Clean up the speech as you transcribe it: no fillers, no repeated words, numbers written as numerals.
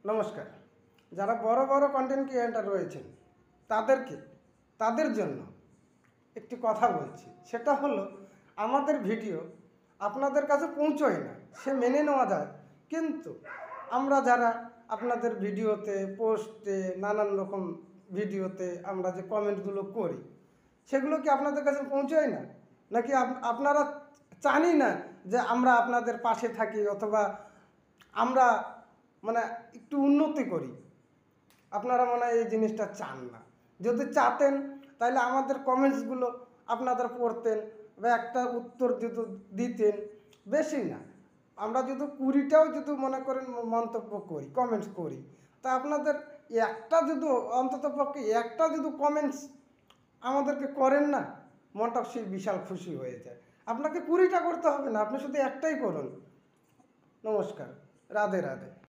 নমস্কার। যারা বড় বড় কন্টেন্ট ক্রিয়েটর রয়েছেন তাদের জন্য একটি কথা বলছি, সেটা হলো আমাদের ভিডিও আপনাদের কাছে পৌঁছয় না, সে মেনে নেওয়া যায়, কিন্তু আমরা যারা আপনাদের ভিডিওতে পোস্টে নানান রকম ভিডিওতে আমরা যে কমেন্টগুলো করি সেগুলো কি আপনাদের কাছে পৌঁছয় না, নাকি আপনারা জানি না যে আমরা আপনাদের পাশে থাকি অথবা আমরা মানে একটু উন্নতি করি? আপনারা মনে হয় এই জিনিসটা চান না। যদি চাতেন তাহলে আমাদের কমেন্টসগুলো আপনারা পড়তেন বা একটা উত্তর যদি দিতেন, বেশি না, আমরা যদি 20টাও যদি মনে করেন মন্তব্য করি, কমেন্টস করি, তা আপনাদের একটা যদি অন্ততপক্ষে একটা যদি কমেন্টস আমাদেরকে করেন না, মনটা সেই বিশাল খুশি হয়ে যায়। আপনাকে 20টা করতে হবে না, আপনি শুধু একটাই করুন। নমস্কার, রাধে রাধে।